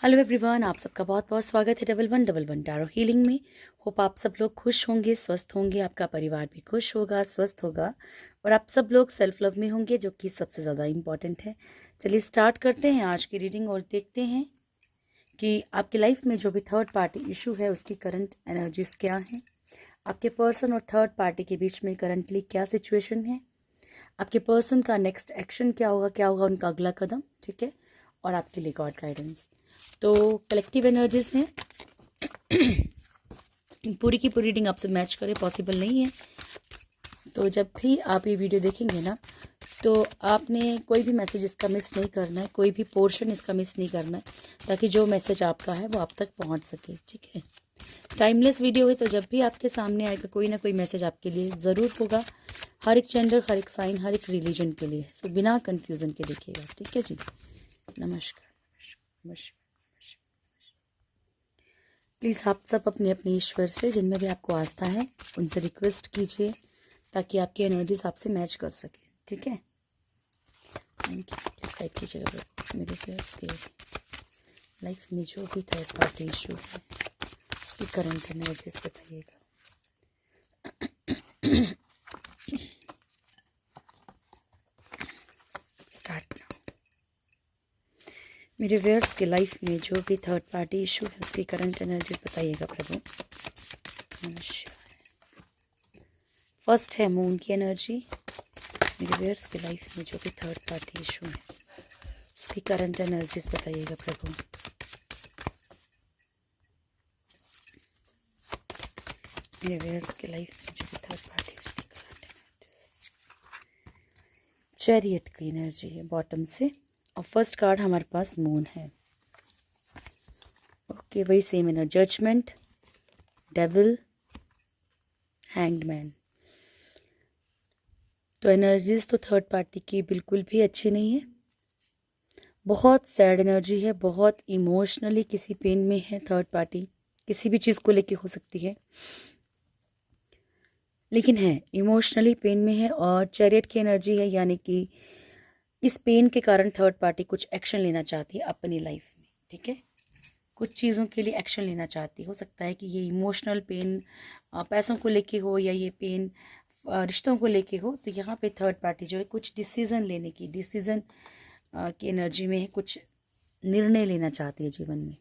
Hello everyone, आप सबका बहुत बहुत स्वागत है डबल वन टैरो हीलिंग में। होप आप सब लोग खुश होंगे, स्वस्थ होंगे, आपका परिवार भी खुश होगा, स्वस्थ होगा और आप सब लोग सेल्फ लव में होंगे, जो कि सबसे ज़्यादा इम्पॉर्टेंट है। चलिए स्टार्ट करते हैं आज की रीडिंग और देखते हैं कि आपकी लाइफ में जो भी थर्ड पार्टी इशू है उसकी करंट एनर्जीज क्या हैं, आपके पर्सन और थर्ड पार्टी के बीच में करंटली क्या सिचुएशन है, आपके पर्सन का नेक्स्ट एक्शन क्या होगा उनका अगला कदम, ठीक है, और आपके लिए गॉड गाइडेंस। तो कलेक्टिव एनर्जीज हैं। पूरी की पूरी रीडिंग आपसे मैच करे पॉसिबल नहीं है, तो जब भी आप ये वीडियो देखेंगे ना, तो आपने कोई भी मैसेज इसका मिस नहीं करना है, कोई भी पोर्शन इसका मिस नहीं करना है, ताकि जो मैसेज आपका है वो आप तक पहुंच सके, ठीक है। टाइमलेस वीडियो है, तो जब भी आपके सामने आएगा कोई ना कोई मैसेज आपके लिए ज़रूर होगा, हर एक जेंडर, हर एक साइन, हर एक रिलीजन के लिए। सो बिना कन्फ्यूज़न के देखिएगा, ठीक है जी। नमस्कार। नमस्कार। प्लीज़ आप सब अपने अपने ईश्वर से, जिनमें भी आपको आस्था है, उनसे रिक्वेस्ट कीजिए ताकि आपकी एनर्जीज आपसे मैच कर सके, ठीक है। Thank you. प्लीज़ लाइक कीजिएगा मेरे फ्रेंड्स के लाइफ में जो भी थर्ड पार्टी इशू है उसकी करंट एनर्जीज बताइएगा। Start now. मेरे व्यूअर्स के लाइफ में जो भी थर्ड पार्टी इशू है उसकी करंट एनर्जीज बताइएगा प्रभु। नमस्कार। फर्स्ट है मून की एनर्जी। मेरे व्यूअर्स के लाइफ में जो भी थर्ड पार्टी इशू है उसकी करंट एनर्जीज बताइएगा प्रभु। मेरे व्यूअर्स के लाइफ में जो भी थर्ड पार्टी उसकी करंट एनर्जीज। चैरियट की एनर्जी है बॉटम से, और फर्स्ट कार्ड हमारे पास मून है। ओके, वही सेम है ना, जजमेंट, डेविल, हैंग्ड मैन। तो एनर्जीज तो थर्ड पार्टी की बिल्कुल भी अच्छी नहीं है, बहुत सैड एनर्जी है, बहुत इमोशनली किसी पेन में है थर्ड पार्टी, किसी भी चीज़ को लेके हो सकती है, लेकिन है इमोशनली पेन में है। और चैरियट की एनर्जी है, यानी कि इस पेन के कारण थर्ड पार्टी कुछ एक्शन लेना चाहती है अपनी लाइफ में, ठीक है। कुछ चीज़ों के लिए एक्शन लेना चाहती हो सकता है कि ये इमोशनल पेन पैसों को लेके हो, या ये पेन रिश्तों को लेके हो। तो यहाँ पे थर्ड पार्टी जो है कुछ डिसीज़न लेने की, डिसीज़न की एनर्जी में है, कुछ निर्णय लेना चाहती है जीवन में।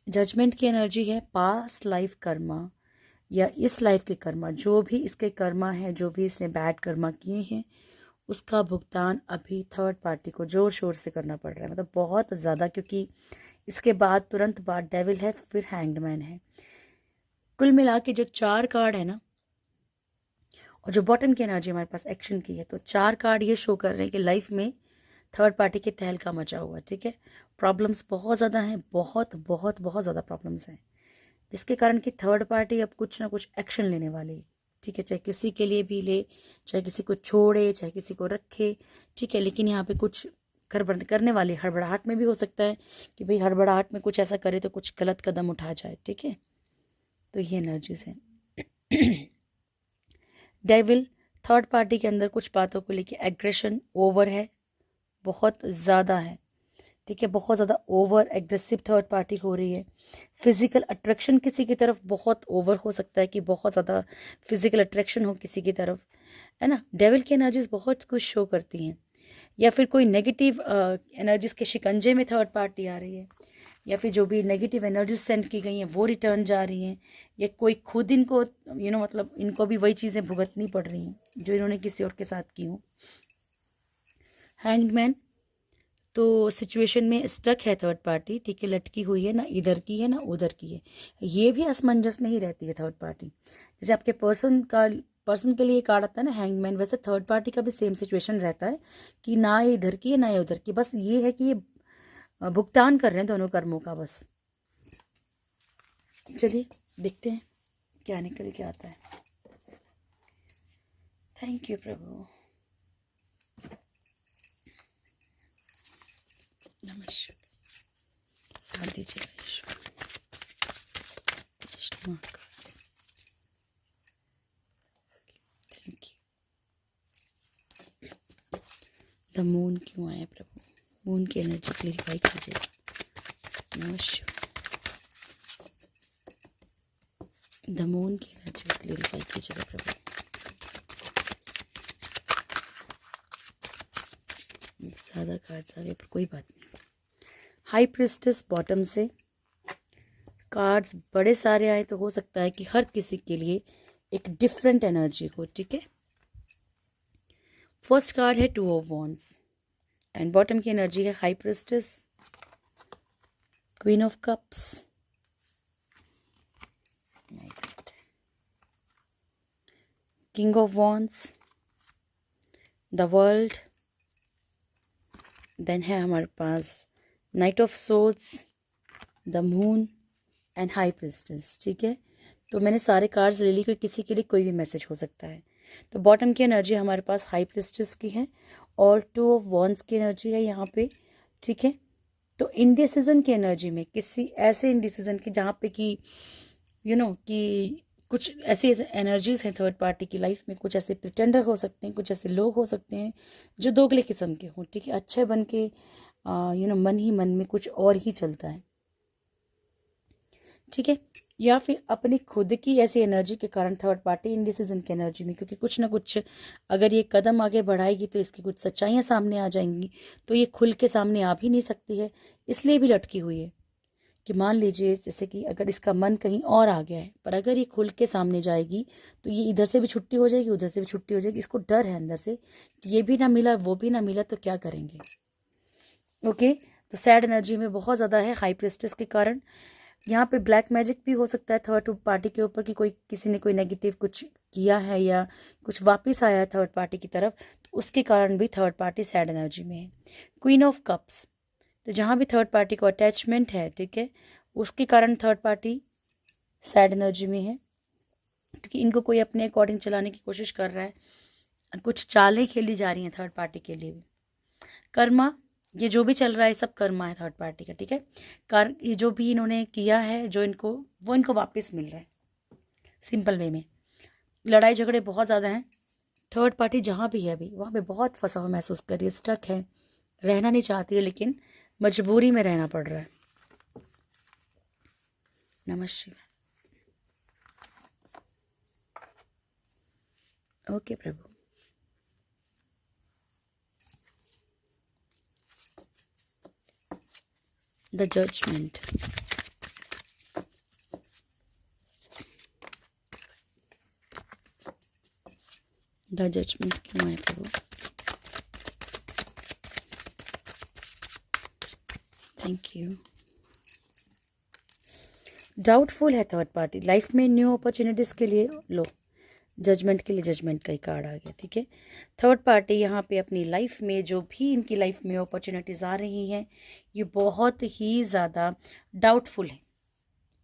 जजमेंट की एनर्जी है, पास्ट लाइफ कर्मा या इस लाइफ के कर्मा, जो भी इसके कर्मा है, जो भी इसने बैड कर्मा किए हैं, उसका भुगतान अभी थर्ड पार्टी को जोर शोर से करना पड़ रहा है, मतलब बहुत ज़्यादा, क्योंकि इसके बाद तुरंत बाद डेविल है, फिर हैंग्ड मैन है। कुल मिला के जो 4 कार्ड है ना, और जो बॉटम की एनर्जी हमारे पास एक्शन की है, तो 4 कार्ड ये शो कर रहे हैं कि लाइफ में थर्ड पार्टी के तहलका मचा हुआ है, ठीक है। प्रॉब्लम्स बहुत ज़्यादा हैं, बहुत बहुत बहुत ज़्यादा प्रॉब्लम्स हैं, जिसके कारण कि थर्ड पार्टी अब कुछ ना कुछ एक्शन लेने वाली है, ठीक है। चाहे किसी के लिए भी ले, चाहे किसी को छोड़े, चाहे किसी को रखे, ठीक है। लेकिन यहाँ पे कुछ गड़बड़ करने वाली, हड़बड़ाहट में भी हो सकता है कि भाई हड़बड़ाहट में कुछ ऐसा करे तो कुछ गलत कदम उठा जाए, ठीक है। तो ये एनर्जीज हैं। डेविल, थर्ड पार्टी के अंदर कुछ बातों को लेके एग्रेशन ओवर है, बहुत ज़्यादा है, ठीक है। बहुत ज़्यादा ओवर एग्रेसिव थर्ड पार्टी हो रही है। फिजिकल अट्रैक्शन किसी की तरफ बहुत ओवर हो सकता है, कि बहुत ज़्यादा फिजिकल अट्रैक्शन हो किसी की तरफ, है ना। डेविल की एनर्जीज बहुत कुछ शो करती हैं, या फिर कोई नेगेटिव एनर्जीज के शिकंजे में थर्ड पार्टी आ रही है, या फिर जो भी नेगेटिव एनर्जीज सेंड की गई हैं वो रिटर्न जा रही हैं, या कोई खुद इनको मतलब इनको भी वही चीज़ें भुगतनी पड़ रही हैं जो इन्होंने किसी और के साथ की हों। हैंग्ड मैन, तो सिचुएशन में स्टक है थर्ड पार्टी, ठीक है, लटकी हुई है, ना इधर की है ना उधर की है, ये भी असमंजस में ही रहती है थर्ड पार्टी। जैसे आपके पर्सन के लिए कार्ड आता है ना हैंगमैन, वैसे थर्ड पार्टी का भी सेम सिचुएशन रहता है कि ना ये इधर की है ना ये उधर की, बस ये है कि ये भुगतान कर रहे हैं दोनों कर्मों का बस। चलिए देखते हैं क्या निकल के आता है। थैंक यू प्रभु। नमस्कार। साथ दीजिएगा ईश्वर। Krishna Mahakal. Thank you. The moon क्यों आया प्रभु? मून की एनर्जी क्लियरिफाई कीजिएगा। नमस्कार। द मून की एनर्जी क्लियरिफाई कीजिएगा प्रभु। ज़्यादा कार्ड्स आ गए पर कोई बात नहीं। हाई प्रिस्टेस बॉटम से कार्ड्स बड़े सारे आए तो हो सकता है कि हर किसी के लिए एक डिफरेंट एनर्जी हो, ठीक है। फर्स्ट कार्ड है 2 ऑफ वॉन्ड्स एंड बॉटम की एनर्जी है high priestess, queen of cups, king of wands, the world, then है हमारे पास knight of swords, the moon and high priestess, ठीक है। तो मैंने सारे कार्ड्स ले ली क्योंकि किसी के लिए कोई भी मैसेज हो सकता है। तो बॉटम की एनर्जी हमारे पास हाई प्रिस्टेस की है और 2 ऑफ वॉन्ड्स की एनर्जी है यहाँ पे, ठीक है। तो इनडिसीजन की एनर्जी में किसी ऐसे इनडिसीजन की जहाँ पे कि कि कुछ ऐसी एनर्जीज हैं थर्ड पार्टी की लाइफ में, कुछ ऐसे प्रिटेंडर हो सकते हैं, कुछ ऐसे लोग हो सकते हैं जो दोगले किस्म के हों, ठीक है। अच्छे बन के मन ही मन में कुछ और ही चलता है, ठीक है। या फिर अपनी खुद की ऐसी एनर्जी के कारण थर्ड पार्टी इनडिसीजन की एनर्जी में, क्योंकि कुछ ना कुछ अगर ये कदम आगे बढ़ाएगी तो इसकी कुछ सच्चाइयाँ सामने आ जाएंगी, तो ये खुल के सामने आ भी नहीं सकती है, इसलिए भी लटकी हुई है। कि मान लीजिए जैसे कि अगर इसका मन कहीं और आ गया है, पर अगर ये खुल के सामने जाएगी तो ये इधर से भी छुट्टी हो जाएगी, उधर से भी छुट्टी हो जाएगी। इसको डर है अंदर से कि ये भी ना मिला वो भी ना मिला तो क्या करेंगे। ओके, तो सैड एनर्जी में बहुत ज़्यादा है हाई प्रिस्टेस के कारण। यहाँ पे ब्लैक मैजिक भी हो सकता है थर्ड पार्टी के ऊपर कि कोई किसी ने कोई नेगेटिव कुछ किया है या कुछ वापस आया है थर्ड पार्टी की तरफ, तो उसके कारण भी थर्ड पार्टी सैड एनर्जी में है। क्वीन ऑफ कप्स, तो जहाँ भी थर्ड पार्टी को अटैचमेंट है, ठीक है, उसके कारण थर्ड पार्टी सैड एनर्जी में है, क्योंकि इनको कोई अपने अकॉर्डिंग चलाने की कोशिश कर रहा है, कुछ चालें खेली जा रही हैं थर्ड पार्टी के लिए भी। कर्मा, ये जो भी चल रहा है सब कर्मा है थर्ड पार्टी का, ठीक है। ये जो भी इन्होंने किया है जो इनको वापस मिल रहा है सिंपल वे में। लड़ाई झगड़े बहुत ज़्यादा हैं, थर्ड पार्टी जहाँ भी है अभी वहाँ पे बहुत फंसा हुआ महसूस कर रही है, स्टक है, रहना नहीं चाहती है लेकिन मजबूरी में रहना पड़ रहा है। नमस्ते। ओके प्रभु। द जजमेंट, द जजमेंट क्यों है प्रभु? Thank you. डाउटफुल है थर्ड पार्टी लाइफ में न्यू अपॉर्चुनिटीज़ के लिए। लो, जजमेंट के लिए जजमेंट का ही कार्ड आ गया, ठीक है। थर्ड पार्टी यहाँ पे अपनी लाइफ में जो भी इनकी लाइफ में अपॉर्चुनिटीज़ आ रही हैं ये बहुत ही ज़्यादा डाउटफुल है।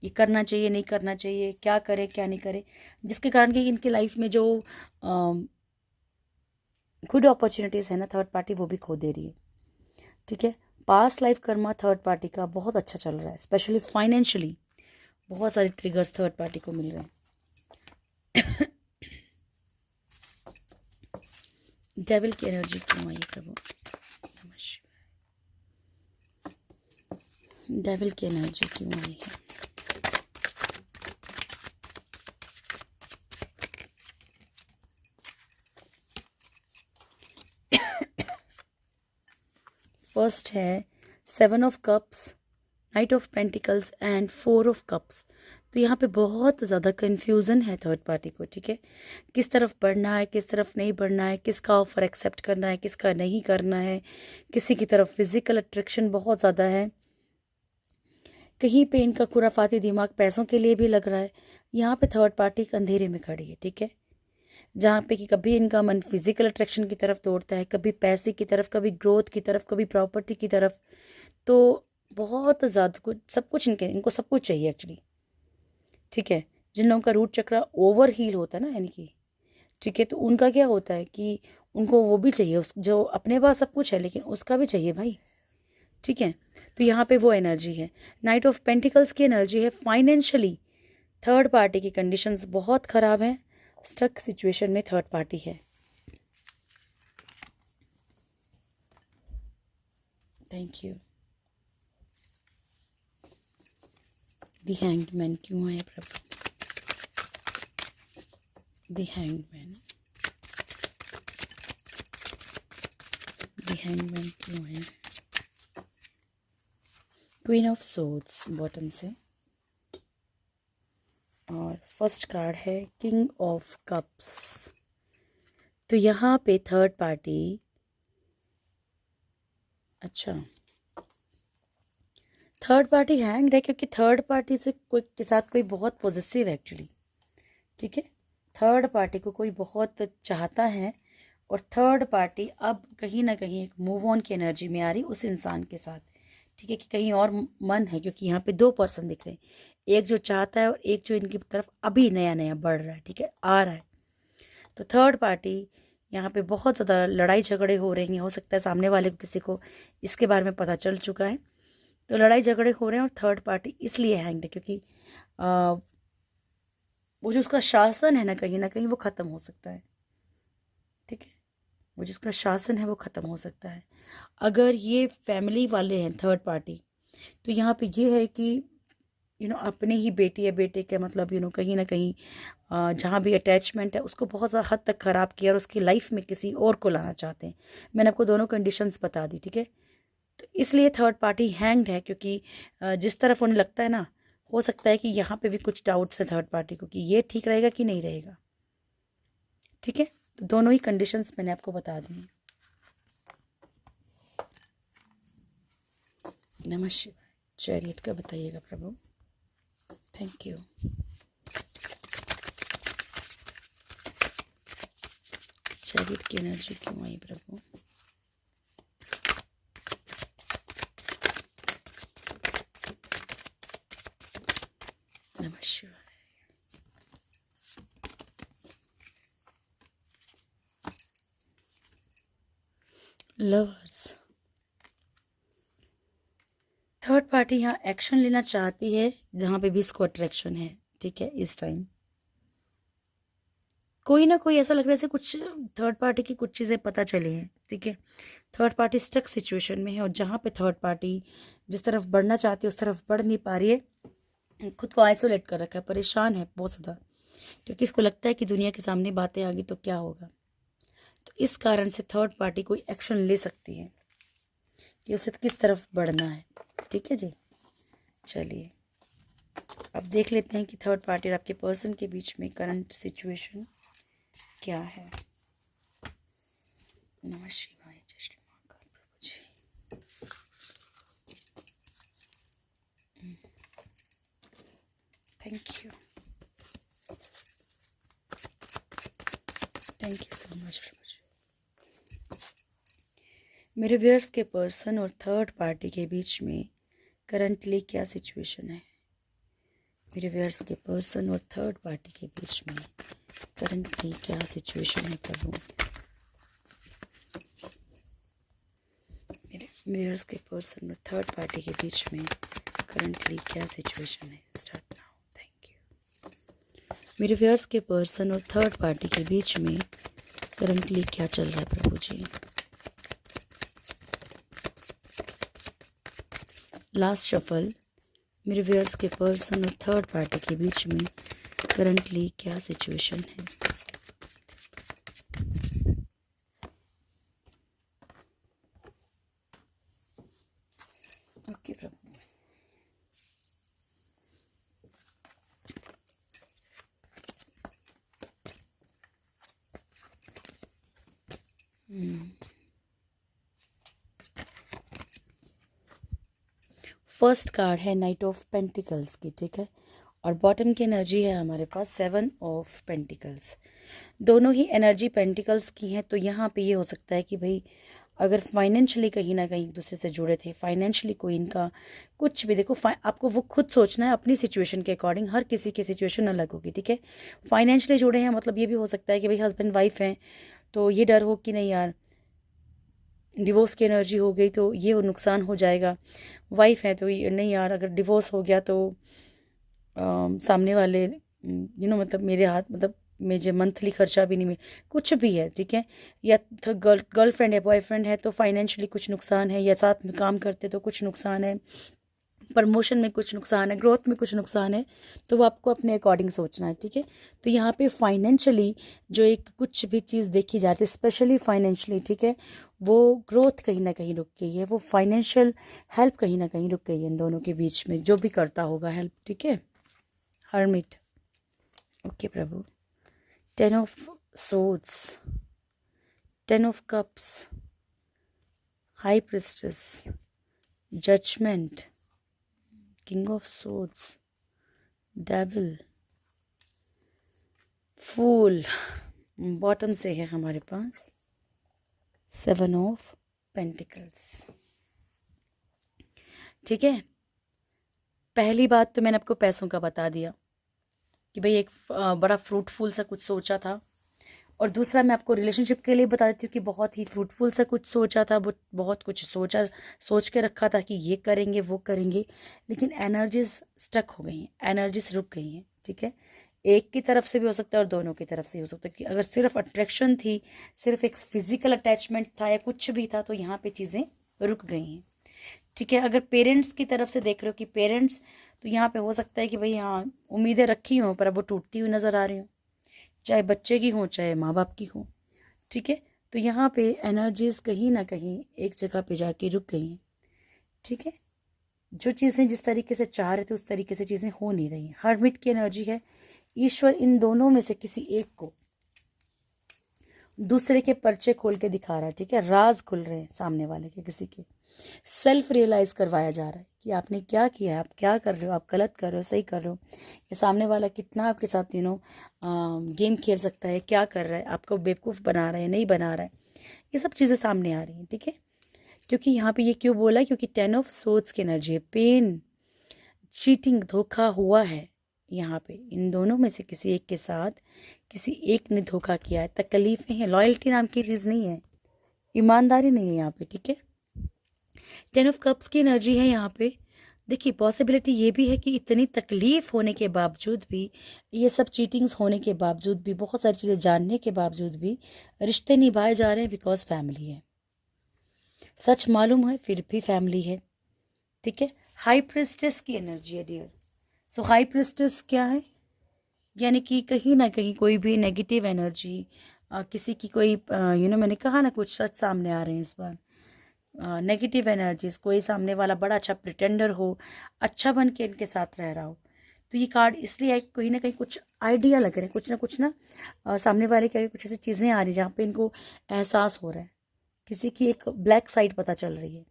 ये करना चाहिए नहीं करना चाहिए, क्या करे क्या नहीं करे, जिसके कारण कि इनकी लाइफ में जो गुड अपॉर्चुनिटीज़ है ना थर्ड पार्टी वो भी खो दे रही है, ठीक है। Past life Karma third party का बहुत अच्छा चल रहा है, स्पेशली फाइनेंशियली बहुत सारे ट्रिगर्स थर्ड पार्टी को मिल रहे हैं। डेविल की एनर्जी क्यों आई प्रभु? नमस्कार। डेविल की एनर्जी क्यों आई है? फर्स्ट है 7 of cups, night of pentacles and 4 of cups. तो यहाँ पे बहुत ज़्यादा कन्फ्यूज़न है थर्ड पार्टी को, ठीक है। किस तरफ बढ़ना है किस तरफ नहीं बढ़ना है, किसका ऑफर एक्सेप्ट करना है किसका नहीं करना है, किसी की तरफ फिजिकल अट्रैक्शन बहुत ज़्यादा है, कहीं पे इनका खुराफाती दिमाग पैसों के लिए भी लग रहा है। यहाँ पे थर्ड पार्टी अंधेरे में खड़ी है, ठीक है, जहाँ पे कि कभी इनका मन फिजिकल अट्रैक्शन की तरफ दौड़ता है, कभी पैसे की तरफ, कभी ग्रोथ की तरफ, कभी प्रॉपर्टी की तरफ। तो बहुत ज़्यादा कुछ सब कुछ इनको सब कुछ चाहिए एक्चुअली, ठीक है। जिन लोगों का रूट चक्र ओवर हील होता है ना यानी कि, ठीक है, तो उनका क्या होता है कि उनको वो भी चाहिए, उस जो अपने पास सब कुछ है लेकिन उसका भी चाहिए भाई, ठीक है। तो यहाँ पे वो एनर्जी है। नाइट ऑफ पेंटिकल्स की एनर्जी है फाइनेंशियली थर्ड पार्टी की कंडीशंस बहुत ख़राब हैं, स्टक सिचुएशन में थर्ड पार्टी है। Thank you. The hanged man क्यों है प्रभु? The hanged man, the hanged man क्यों है? क्वीन ऑफ सोर्ड्स बॉटम से, और फर्स्ट कार्ड है किंग ऑफ कप्स। तो यहाँ पे थर्ड पार्टी, अच्छा थर्ड पार्टी हैंग्ड है क्योंकि थर्ड पार्टी से कोई के साथ कोई बहुत पॉजिटिव है एक्चुअली, ठीक है। थर्ड पार्टी को कोई बहुत चाहता है और थर्ड पार्टी अब कहीं ना कहीं एक मूव ऑन की एनर्जी में आ रही उस इंसान के साथ, ठीक है, कि कहीं और मन है, क्योंकि यहाँ पे दो पर्सन दिख रहे हैं, एक जो चाहता है और एक जो इनकी तरफ अभी नया नया बढ़ रहा है, ठीक है, आ रहा है। तो थर्ड पार्टी यहाँ पे बहुत ज़्यादा लड़ाई झगड़े हो रहे हैं, हो सकता है सामने वाले को किसी को इसके बारे में पता चल चुका है, तो लड़ाई झगड़े हो रहे हैं। और थर्ड पार्टी इसलिए हैंग्ड है क्योंकि वो जो उसका शासन है ना कहीं वो ख़त्म हो सकता है, ठीक है, वो जिसका शासन है वो ख़त्म हो सकता है। अगर ये फैमिली वाले हैं थर्ड पार्टी, तो यहाँ पे ये है कि अपने ही बेटी या बेटे के मतलब कहीं ना कहीं जहाँ भी अटैचमेंट है उसको बहुत ज़्यादा हद तक ख़राब किया और उसकी लाइफ में किसी और को लाना चाहते हैं। मैंने आपको दोनों कंडीशंस बता दी, ठीक है। तो इसलिए थर्ड पार्टी हैंग्ड है क्योंकि जिस तरफ उन्हें लगता है ना, हो सकता है कि यहाँ पे भी कुछ डाउट्स हैं थर्ड पार्टी को कि ये ठीक रहेगा कि नहीं रहेगा, ठीक है। तो दोनों ही कंडीशंस मैंने आपको बता दी हैं। नमः शिवाय। चैरियट का बताइएगा प्रभु। Thank you. चैरियट की एनर्जी क्यों आई प्रभु? नमः शिवाय। लवर्स, थर्ड पार्टी यहाँ एक्शन लेना चाहती है जहाँ पे भी इसको अट्रैक्शन है, ठीक है। इस टाइम कोई ना कोई ऐसा लग रहा है जैसे कुछ थर्ड पार्टी की कुछ चीज़ें पता चली हैं, ठीक है। थर्ड पार्टी स्टक सिचुएशन में है और जहाँ पे थर्ड पार्टी जिस तरफ बढ़ना चाहती है उस तरफ बढ़ नहीं पा रही है, खुद को आइसोलेट कर रखा है, परेशान है बहुत ज़्यादा, क्योंकि इसको लगता है कि दुनिया के सामने बातें आ गई तो क्या होगा। तो इस कारण से थर्ड पार्टी कोई एक्शन ले सकती है कि उसे किस तरफ बढ़ना है, ठीक है जी। चलिए अब देख लेते हैं कि थर्ड पार्टी और आपके पर्सन के बीच में करंट सिचुएशन क्या है। नमः शिवाय। जय श्री महाकाल प्रभु ji. Thank you, thank you so much प्रभु जी। मेरे व्यूअर्स के पर्सन और थर्ड पार्टी के बीच में करंटली क्या सिचुएशन है? मेरे व्यूअर्स के पर्सन और थर्ड पार्टी के बीच में करंटली क्या सिचुएशन है प्रभु? मेरे व्यूअर्स के पर्सन और थर्ड पार्टी के बीच में करंटली क्या सिचुएशन है? Start now. Thank you. मेरे व्यूअर्स के पर्सन और थर्ड पार्टी के बीच में करंटली क्या चल रहा है प्रभु जी? Last shuffle. मेरे व्यूअर्स के पर्सन और थर्ड पार्टी के बीच में करंटली क्या सिचुएशन है? ओके प्रभु। फर्स्ट कार्ड है नाइट ऑफ पेंटिकल्स की, ठीक है, और बॉटम की एनर्जी है हमारे पास 7 ऑफ पेंटिकल्स। दोनों ही एनर्जी पेंटिकल्स की हैं। तो यहाँ पे ये हो सकता है कि भाई अगर फाइनेंशियली कहीं ना कहीं एक दूसरे से जुड़े थे, फाइनेंशियली कोई इनका कुछ भी, देखो आपको वो खुद सोचना है अपनी सिचुएशन के अकॉर्डिंग, हर किसी की सिचुएशन अलग होगी, ठीक है। फाइनेंशियली जुड़े हैं मतलब ये भी हो सकता है कि भाई हस्बैंड वाइफ हैं, तो ये डर हो कि नहीं यार डिवोर्स की एनर्जी हो गई तो ये नुकसान हो जाएगा। वाइफ है तो ये नहीं यार अगर डिवोर्स हो गया तो सामने वाले मतलब मेरे हाथ मतलब मुझे मंथली खर्चा भी नहीं मिल, कुछ भी है, ठीक है। या तो गर्लफ्रेंड है बॉयफ्रेंड है तो फाइनेंशियली कुछ नुकसान है, या साथ में काम करते तो कुछ नुकसान है। प्रमोशन में कुछ नुकसान है, ग्रोथ में कुछ नुकसान है, तो वो आपको अपने अकॉर्डिंग सोचना है, ठीक है। तो यहाँ पे फाइनेंशियली जो एक कुछ भी चीज़ देखी जाती है, स्पेशली फाइनेंशियली, ठीक है, वो ग्रोथ कहीं ना कहीं रुक गई है, वो फाइनेंशियल हेल्प कहीं ना कहीं रुक गई है इन दोनों के बीच में, जो भी करता होगा हेल्प, ठीक है। हर्मिट, ओके प्रभु। 10 of swords, 10 of cups, high priestess, judgment, king of swords, devil, fool, bottom से है हमारे पास 7 ऑफ पेंटिकल्स, ठीक है। पहली बात तो मैंने आपको पैसों का बता दिया कि भाई एक बड़ा फ्रूटफुल सा कुछ सोचा था, और दूसरा मैं आपको रिलेशनशिप के लिए बता देती हूँ कि बहुत ही फ्रूटफुल सा कुछ सोचा था, बहुत कुछ सोच के रखा था कि ये करेंगे वो करेंगे, लेकिन एनर्जीज स्टक हो गई हैं, एनर्जीज रुक गई हैं, ठीक है। एक की तरफ से भी हो सकता है और दोनों की तरफ से हो सकता है कि अगर सिर्फ अट्रैक्शन थी, सिर्फ एक फिजिकल अटैचमेंट था या कुछ भी था, तो यहाँ पे चीज़ें रुक गई हैं, ठीक है। अगर पेरेंट्स की तरफ से देख रहे हो कि पेरेंट्स, तो यहाँ पे हो सकता है कि भाई हाँ उम्मीदें रखी हों पर अब वो टूटती हुई नज़र आ रही हों, चाहे बच्चे की हों चाहे माँ बाप की हों, ठीक है। तो यहाँ पे एनर्जीज कहीं ना कहीं एक जगह पे जाके रुक गई हैं, ठीक है। जो चीज़ें जिस तरीके से चाह रहे थे उस तरीके से चीज़ें हो नहीं रही हैं। हर्मिट की एनर्जी है, ईश्वर इन दोनों में से किसी एक को दूसरे के पर्चे खोल के दिखा रहा है, ठीक है। राज खुल रहे हैं सामने वाले के, किसी के सेल्फ रियलाइज करवाया जा रहा है कि आपने क्या किया है, आप क्या कर रहे हो, आप गलत कर रहे हो, सही कर रहे हो, ये सामने वाला कितना आपके साथ गेम खेल सकता है, क्या कर रहा है, आपको बेवकूफ़ बना रहा है, नहीं बना रहा है, ये सब चीज़ें सामने आ रही हैं, ठीक है। क्योंकि यहाँ पे ये क्यों बोला, क्योंकि 10 ऑफ सोर्ड्स की एनर्जी है, पेन, चीटिंग, धोखा हुआ है यहाँ पे, इन दोनों में से किसी एक के साथ किसी एक ने धोखा किया है, तकलीफें हैं, लॉयल्टी नाम की चीज़ नहीं है, ईमानदारी नहीं है यहाँ पे, ठीक है। 10 ऑफ कप्स की एनर्जी है यहाँ पे। देखिए पॉसिबिलिटी ये भी है कि इतनी तकलीफ होने के बावजूद भी, ये सब चीटिंग्स होने के बावजूद भी, बहुत सारी चीज़ें जानने के बावजूद भी रिश्ते निभाए जा रहे हैं, बिकॉज फैमिली है, सच मालूम है फिर भी फैमिली है, ठीक है। हाई प्रिस्टेस की एनर्जी है डियर। सो हाई प्रिस्टेस क्या है, यानी कि कहीं ना कहीं कोई भी नेगेटिव एनर्जी, किसी की कोई मैंने कहा ना कुछ सच सामने आ रहे हैं इस बार, नेगेटिव एनर्जीज, कोई सामने वाला बड़ा अच्छा प्रिटेंडर हो, अच्छा बन के इनके साथ रह रहा हो। तो ये कार्ड इसलिए है कहीं ना कहीं कुछ आइडिया लग रहे हैं, कुछ ना सामने वाले के कुछ ऐसी चीज़ें आ रही हैं जहाँ पे इनको एहसास हो रहा है, किसी की एक ब्लैक साइड पता चल रही है।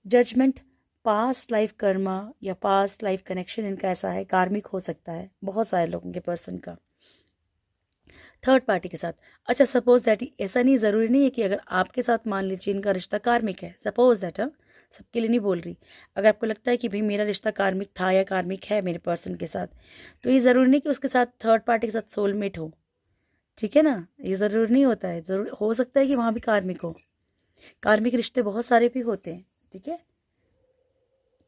जजमेंट, पास्ट लाइफ कर्मा या पास्ट लाइफ कनेक्शन इनका ऐसा है, कार्मिक हो सकता है बहुत सारे लोगों के पर्सन का थर्ड पार्टी के साथ। अच्छा सपोज दैट, ऐसा नहीं, ज़रूरी नहीं है कि अगर आपके साथ मान लीजिए इनका रिश्ता कार्मिक है, सपोज दैट, सबके लिए नहीं बोल रही, अगर आपको लगता है कि भाई मेरा रिश्ता कार्मिक था या कार्मिक है मेरे पर्सन के साथ, तो ये ज़रूरी नहीं कि उसके साथ थर्ड पार्टी के साथ सोलमेट हो, ठीक है ना, ये ज़रूरी नहीं होता है, ज़रूर हो सकता है कि वहाँ भी कार्मिक हो, कार्मिक रिश्ते बहुत सारे भी होते हैं, ठीक है।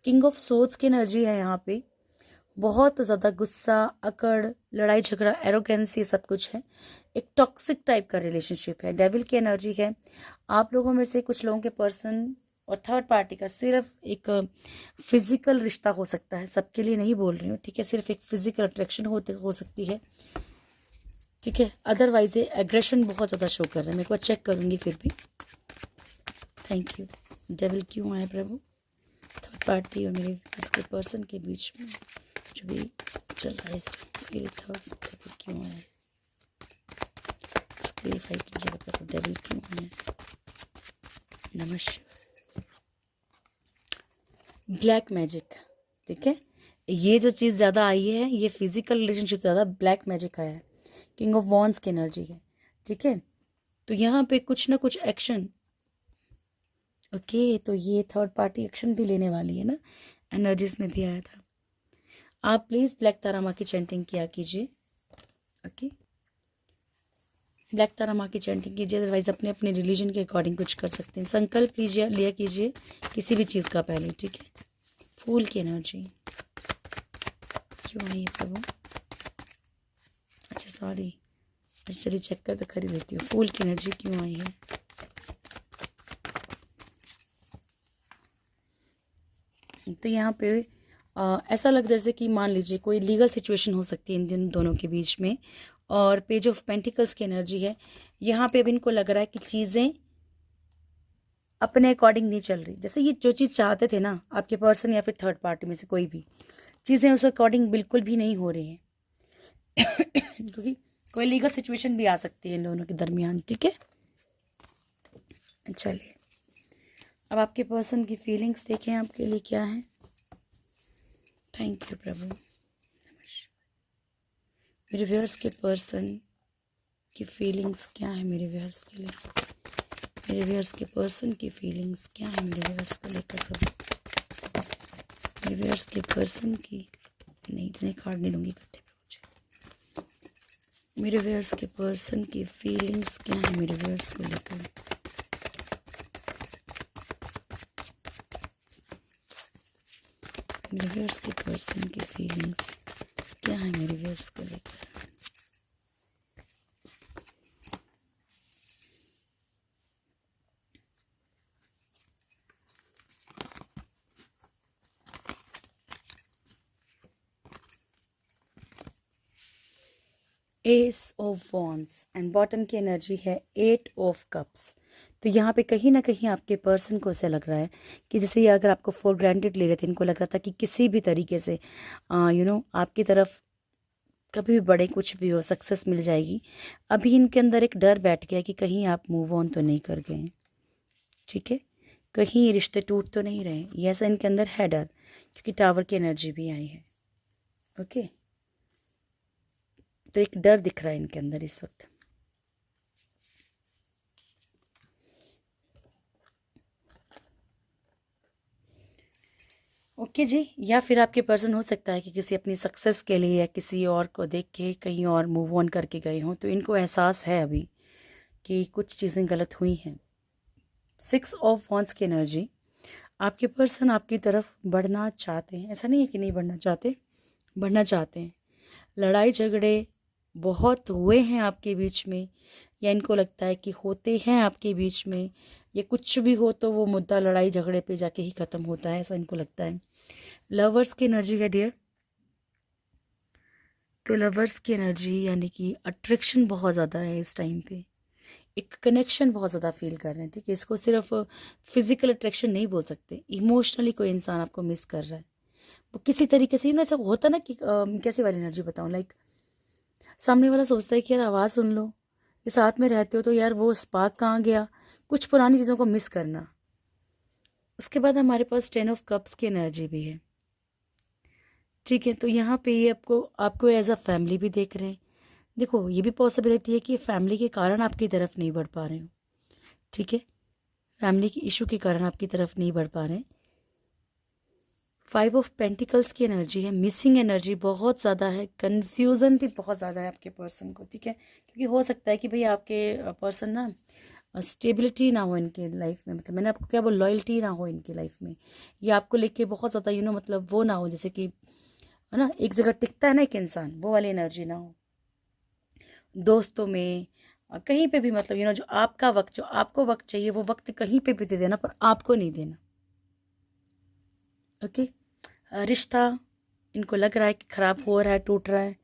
किंग ऑफ सोर्ड्स की एनर्जी है यहाँ पे, बहुत ज़्यादा गुस्सा, अकड़, लड़ाई झगड़ा, एरोगेंसी सब कुछ है, एक टॉक्सिक टाइप का रिलेशनशिप है। डेविल की एनर्जी है, आप लोगों में से कुछ लोगों के पर्सन और थर्ड पार्टी का सिर्फ एक फिजिकल रिश्ता हो सकता है, सबके लिए नहीं बोल रही हूँ, ठीक है, सिर्फ एक फिजिकल अट्रैक्शन हो सकती है, ठीक है। अदरवाइज ये एग्रेशन बहुत ज़्यादा शो कर रहा है, मैं एक बार चेक करूँगी फिर भी। Thank you. डेविल क्यों आए प्रभु थर्ड पार्टी और मेरे इसके पर्सन के बीच में जो भी चल रहा है, इसके लिए थर्ड डेविल क्यों है, क्लेरिफाई कीजिएगा प्रभु, डेविल क्यों है। नमस्कार। ब्लैक मैजिक, ठीक है, ये जो चीज़ ज़्यादा आई है, ये फिजिकल रिलेशनशिप ज़्यादा ब्लैक मैजिक आया है, किंग ऑफ वॉन्ड्स की एनर्जी है, ठीक है। तो यहाँ पे कुछ ना कुछ एक्शन, ओके, तो ये थर्ड पार्टी एक्शन भी लेने वाली है ना, एनर्जीज में भी आया था। आप प्लीज़ ब्लैक तारा माँ की चैंटिंग किया कीजिए, ओके, ब्लैक तारा माँ की चैंटिंग कीजिए, अदरवाइज अपने अपने रिलीजन के अकॉर्डिंग कुछ कर सकते हैं, संकल्प लीजिए, लिया कीजिए किसी भी चीज़ का पहले, ठीक है। फूल की एनर्जी क्यों आई है प्रभु, अच्छा सॉरी, अच्छा चलिए चेक कर तो खरीद लेती हूँ, फूल की एनर्जी क्यों आई है। तो यहाँ पे ऐसा लग जैसे कि मान लीजिए कोई लीगल सिचुएशन हो सकती है इन दोनों के बीच में। और पेज ऑफ पेंटिकल्स की एनर्जी है यहाँ पे। अब इनको लग रहा है कि चीज़ें अपने अकॉर्डिंग नहीं चल रही। जैसे ये जो चीज़ चाहते थे ना आपके पर्सन या फिर थर्ड पार्टी में से कोई भी, चीज़ें उस अकॉर्डिंग बिल्कुल भी नहीं हो रही हैं क्योंकि कोई लीगल सिचुएशन भी आ सकती है इन दोनों के दरमियान। ठीक है, चलिए अब आपके पर्सन की फीलिंग्स देखें आपके लिए क्या है। थैंक यू प्रभु। मेरे व्यूअर्स के पर्सन की फीलिंग्स क्या है मेरे व्यूअर्स के लिए। मेरे व्यूअर्स के पर्सन की फीलिंग्स क्या है मेरे व्यूअर्स को लेकर प्रभु। मेरे व्यूअर्स के पर्सन की नहीं, इतने कार्ड नहीं लूँगी इकट्ठे प्रभु जी। मेरे व्यूअर्स के पर्सन की फीलिंग्स क्या है मेरे व्यूअर्स को लेकर। मेरे व्यूअर्स के पर्सन की फीलिंग्स क्या है मेरे व्यूअर्स को लेकर। S of wands and bottom की एनर्जी है 8 ऑफ कप्स। तो यहाँ पे कहीं ना कहीं आपके पर्सन को ऐसा लग रहा है कि जैसे ये अगर आपको फॉर ग्रांटेड ले रहे थे, इनको लग रहा था कि किसी भी तरीके से आपकी तरफ कभी भी बड़े कुछ भी हो सक्सेस मिल जाएगी। अभी इनके अंदर एक डर बैठ गया कि कहीं आप मूव ऑन तो नहीं कर गए। ठीक है, कहीं ये रिश्ते टूट तो नहीं रहे, ये ऐसा इनके अंदर है डर, क्योंकि टावर की एनर्जी भी आई है। ओके, तो एक डर दिख रहा है इनके अंदर इस वक्त। ओके जी, या फिर आपके पर्सन हो सकता है कि किसी अपनी सक्सेस के लिए या किसी और को देख के कहीं और मूव ऑन करके गए हों, तो इनको एहसास है अभी कि कुछ चीज़ें गलत हुई हैं। 6 ऑफ वॉन्ड्स की एनर्जी, आपके पर्सन आपकी तरफ बढ़ना चाहते हैं। ऐसा नहीं है कि नहीं बढ़ना चाहते, बढ़ना चाहते हैं। लड़ाई झगड़े बहुत हुए हैं आपके बीच में, या इनको लगता है कि होते हैं आपके बीच में, या कुछ भी हो तो वो मुद्दा लड़ाई झगड़े पे जाके ही ख़त्म होता है, ऐसा इनको लगता है। लवर्स की एनर्जी है डियर। तो लवर्स की एनर्जी यानी कि अट्रैक्शन बहुत ज़्यादा है इस टाइम पे, एक कनेक्शन बहुत ज़्यादा फील कर रहे हैं। ठीक है, इसको सिर्फ फिजिकल अट्रैक्शन नहीं बोल सकते, इमोशनली कोई इंसान आपको मिस कर रहा है। वो किसी तरीके से ऐसा होता ना कि कैसी वाली एनर्जी बताऊँ, लाइक सामने वाला सोचता है कि यार आवाज़ सुन लो, ये साथ में रहते हो तो यार वो स्पार्क कहाँ गया, कुछ पुरानी चीज़ों को मिस करना। उसके बाद हमारे पास 10 ऑफ कप्स की एनर्जी भी है। ठीक है, तो यहाँ पे ये आपको एज अ फैमिली भी देख रहे हैं। देखो, ये भी पॉसिबिलिटी है कि फैमिली के कारण आपकी तरफ नहीं बढ़ पा रहे हो। ठीक है, फैमिली की इशू के कारण आपकी तरफ नहीं बढ़ पा रहे हैं। 5 ऑफ पेंटिकल्स की एनर्जी है, मिसिंग एनर्जी बहुत ज़्यादा है, कन्फ्यूज़न भी बहुत ज़्यादा है आपके पर्सन को। ठीक है, क्योंकि हो सकता है कि भाई आपके पर्सन ना स्टेबिलिटी ना हो इनके लाइफ में, मतलब मैंने आपको क्या बोला, लॉयल्टी ना हो इनकी लाइफ में, या आपको लेके बहुत ज़्यादा मतलब वो ना हो, जैसे कि है ना एक जगह टिकता है ना एक इंसान, वो वाली एनर्जी ना हो। दोस्तों में कहीं पे भी मतलब जो आपका वक्त, जो आपको वक्त चाहिए वो वक्त कहीं पे भी दे देना, पर आपको नहीं देना। ओके, रिश्ता इनको लग रहा है कि ख़राब हो रहा है, टूट रहा है।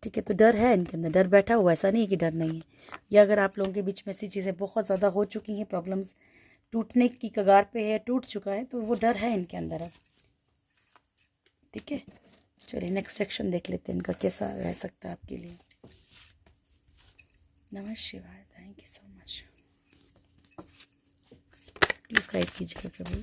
ठीक है, तो डर है इनके अंदर, डर बैठा हुआ, ऐसा नहीं है कि डर नहीं है। या अगर आप लोगों के बीच में ऐसी चीज़ें बहुत ज़्यादा हो चुकी हैं, प्रॉब्लम्स टूटने की कगार पे है, टूट चुका है, तो वो डर है इनके अंदर अब। ठीक है, चलिए नेक्स्ट सेक्शन देख लेते हैं इनका कैसा रह सकता है आपके लिए। नमः शिवाय, thank you so much. Please guide कीजिएगा प्रभु।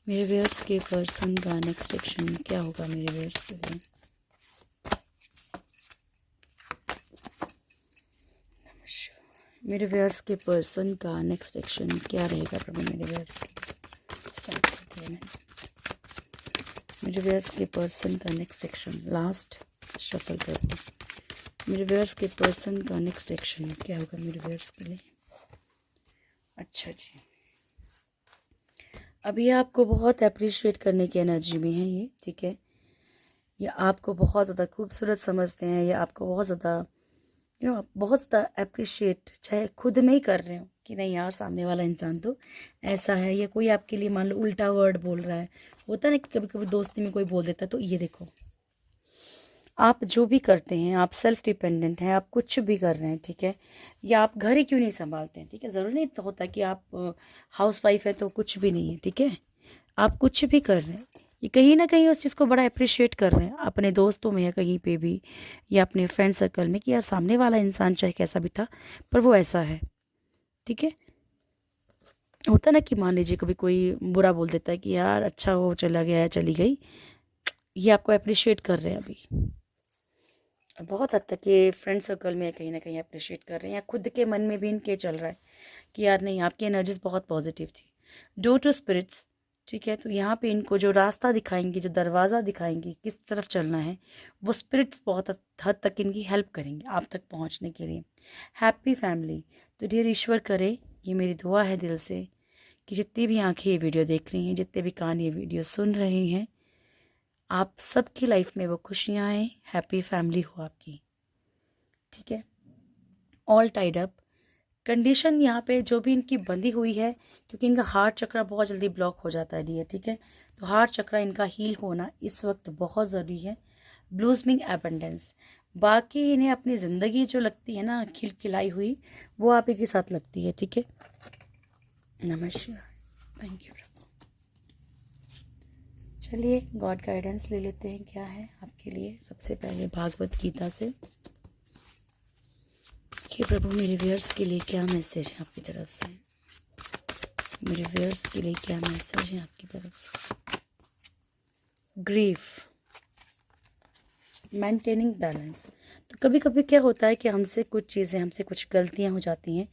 मेरे व्यूअर्स के पर्सन का नेक्स्ट एक्शन क्या होगा मेरे व्यूअर्स के लिए। मेरे व्यूअर्स के पर्सन का नेक्स्ट एक्शन क्या रहेगा प्रभु मेरे व्यूअर्स के। स्टार्ट करते हैं। मेरे व्यूअर्स के पर्सन का नेक्स्ट एक्शन, लास्ट शफल प्रभु। मेरे व्यूअर्स के पर्सन का नेक्स्ट एक्शन क्या होगा मेरे व्यूअर्स के लिए। अच्छा जी, अभी आपको बहुत अप्रिशिएट करने की एनर्जी में है ये। ठीक है, ये आपको बहुत ज़्यादा खूबसूरत समझते हैं, या आपको बहुत ज़्यादा आप बहुत ज़्यादा अप्रिशिएट चाहे खुद में ही कर रहे हो कि नहीं यार सामने वाला इंसान तो ऐसा है, या कोई आपके लिए मान लो उल्टा वर्ड बोल रहा है, होता है ना कि कभी कभी दोस्ती में कोई बोल देता है, तो ये देखो आप जो भी करते हैं, आप सेल्फ डिपेंडेंट हैं, आप कुछ भी कर रहे हैं, ठीक है, या आप घर ही क्यों नहीं संभालते हैं, ठीक है, ज़रूरी नहीं तो होता कि आप हाउस वाइफ है तो कुछ भी नहीं है, ठीक है, आप कुछ भी कर रहे हैं, ये कहीं ना कहीं उस चीज़ को बड़ा अप्रिशिएट कर रहे हैं अपने दोस्तों में या कहीं पे भी, या अपने फ्रेंड सर्कल में, कि यार सामने वाला इंसान चाहे कैसा भी था पर वो ऐसा है, ठीक है। होता ना कि मान लीजिए कभी कोई बुरा बोल देता है कि यार अच्छा वो चला गया है चली गई, ये आपको अप्रिशिएट कर रहे हैं अभी, और बहुत हद तक ये फ्रेंड सर्कल में कहीं ना कहीं अप्रिशिएट कर रहे हैं, या खुद के मन में भी इनके चल रहा है कि यार नहीं आपकी एनर्जीज बहुत पॉजिटिव थी। डो टू स्पिरिट्स, ठीक है, तो यहाँ पे इनको जो रास्ता दिखाएंगे, जो दरवाज़ा दिखाएंगे किस तरफ चलना है, वो स्पिरिट्स बहुत हद तक इनकी हेल्प करेंगे आप तक पहुँचने के लिए। हैप्पी फैमिली, तो डियर ईश्वर करे, ये मेरी दुआ है दिल से, कि जितनी भी आंखें ये वीडियो देख रही हैं, जितने भी कान ये वीडियो सुन रहे हैं, आप सबकी लाइफ में वो खुशियाँ आए, हैप्पी फैमिली हो आपकी, ठीक है। ऑल टाइड अप कंडीशन यहाँ पे जो भी इनकी बंधी हुई है, क्योंकि इनका हार्ट चक्र बहुत जल्दी ब्लॉक हो जाता है डियर, ठीक है, तो हार्ट चक्र इनका हील होना इस वक्त बहुत ज़रूरी है। ब्लूसमिंग एबंडेंस, बाकी इन्हें अपनी ज़िंदगी जो लगती है ना खिलखिलाई हुई, वो आप ही के साथ लगती है, ठीक है। नमस्कार, थैंक यू। चलिए गॉड गाइडेंस ले लेते हैं, क्या है आपके लिए। सबसे पहले भागवत गीता से कि प्रभु मेरे व्यूअर्स के लिए क्या मैसेज है आपकी तरफ से, मेरे व्यूअर्स के लिए क्या मैसेज है आपकी तरफ से। ग्रीफ, मेंटेनिंग बैलेंस, तो कभी कभी क्या होता है कि हमसे कुछ चीज़ें, हमसे कुछ गलतियां हो जाती हैं,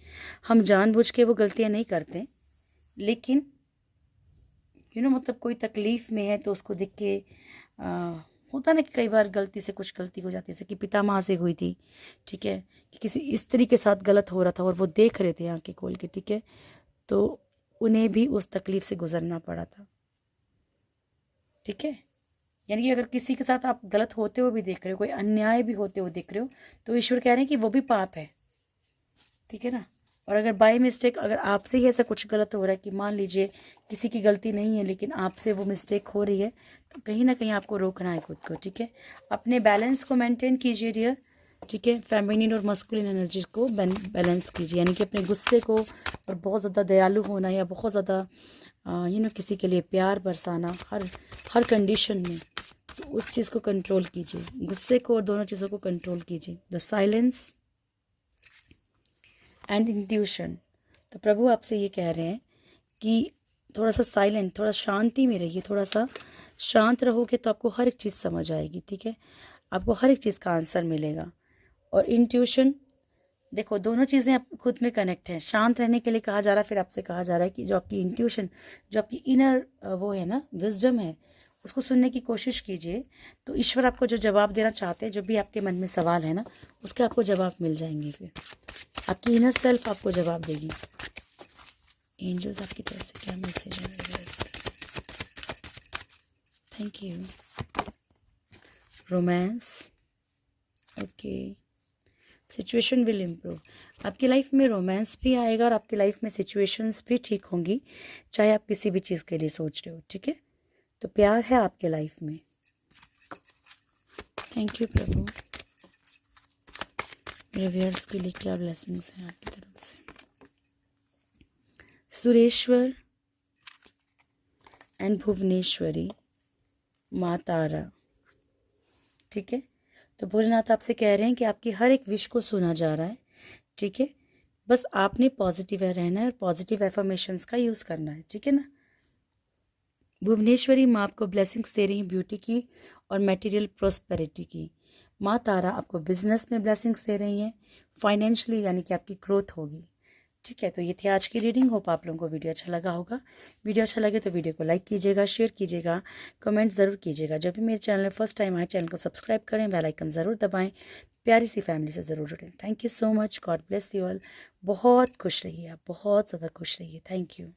हम जानबूझ के वो गलतियां नहीं करते, लेकिन मतलब कोई तकलीफ़ में है तो उसको देख के होता ना कि कई बार गलती से कुछ गलती हो जाती है, जैसे कि पितामह से हुई थी, ठीक है, कि किसी स्त्री के साथ गलत हो रहा था और वो देख रहे थे आंखें खोल के, ठीक है, तो उन्हें भी उस तकलीफ़ से गुजरना पड़ा था, ठीक है। यानी कि अगर किसी के साथ आप गलत होते हुए भी देख रहे हो, कोई अन्याय भी होते हुए देख रहे हो, तो ईश्वर कह रहे हैं कि वो भी पाप है, ठीक है ना। और अगर बाय मिस्टेक अगर आपसे ही ऐसा कुछ गलत हो रहा है कि मान लीजिए किसी की गलती नहीं है लेकिन आपसे वो मिस्टेक हो रही है, तो कहीं ना कहीं आपको रोकना है खुद को, ठीक है। अपने बैलेंस को मेंटेन कीजिए डियर, ठीक है। फेमिनिन और मस्कुलिन एनर्जी को बैलेंस कीजिए, यानी कि अपने गुस्से को, और बहुत ज़्यादा दयालु होना या बहुत ज़्यादा किसी के लिए प्यार बरसाना हर कंडीशन में, तो उस चीज़ को कंट्रोल कीजिए, गुस्से को और दोनों चीज़ों को कंट्रोल कीजिए। द साइलेंस एंड इंट्यूशन, तो प्रभु आपसे ये कह रहे हैं कि थोड़ा सा साइलेंट, थोड़ा शांति में रहिए, थोड़ा सा शांत रहोगे तो आपको हर एक चीज़ समझ आएगी, ठीक है, आपको हर एक चीज़ का आंसर मिलेगा। और इंट्यूशन, देखो दोनों चीज़ें आप खुद में कनेक्ट हैं। शांत रहने के लिए कहा जा रहा है, फिर आपसे कहा जा रहा है कि जो आपकी इंट्यूशन, जो आपकी इनर वो है ना विजडम है, उसको सुनने की कोशिश कीजिए, तो ईश्वर आपको जो जवाब देना चाहते हैं, जो भी आपके मन में सवाल है ना, उसके आपको जवाब मिल जाएंगे, फिर आपकी इनर सेल्फ आपको जवाब देगी। एंजल्स आपकी तरफ से क्या मैसेज है? Thank you. Romance, okay, situation will improve, आपकी लाइफ में रोमांस भी आएगा और आपकी लाइफ में सिचुएशंस भी ठीक होंगी, चाहे आप किसी भी चीज़ के लिए सोच रहे हो, ठीक है, तो प्यार है आपके लाइफ में। थैंक यू प्रभु। मेरे व्यूअर्स के लिए क्या ब्लेसिंग्स हैं आपकी तरफ से। सुरेश्वर एंड भुवनेश्वरी माँ तारा, ठीक है, तो भोलेनाथ आपसे कह रहे हैं कि आपकी हर एक विश को सुना जा रहा है, ठीक है, बस आपने पॉजिटिव रहना है और पॉजिटिव एफर्मेशंस का यूज़ करना है, ठीक है ना। भुवनेश्वरी माँ आपको ब्लेसिंग्स दे रही हैं ब्यूटी की और मटेरियल प्रॉस्पेरिटी की। माँ तारा आपको बिजनेस में ब्लेसिंग्स दे रही हैं, फाइनेंशियली यानी कि आपकी ग्रोथ होगी, ठीक है। तो ये थी आज की रीडिंग, होप आप लोगों को वीडियो अच्छा लगा होगा। वीडियो अच्छा लगे तो वीडियो को लाइक कीजिएगा, शेयर कीजिएगा, कमेंट ज़रूर कीजिएगा। जब भी मेरे चैनल में फर्स्ट टाइम आए, चैनल को सब्सक्राइब करें, बेल आइकन ज़रूर दबाएं, प्यारी सी फैमिली से ज़रूर जुड़ें। Thank you so much, God bless you all. बहुत खुश रहिए आप, बहुत ज़्यादा खुश रहिए। Thank you.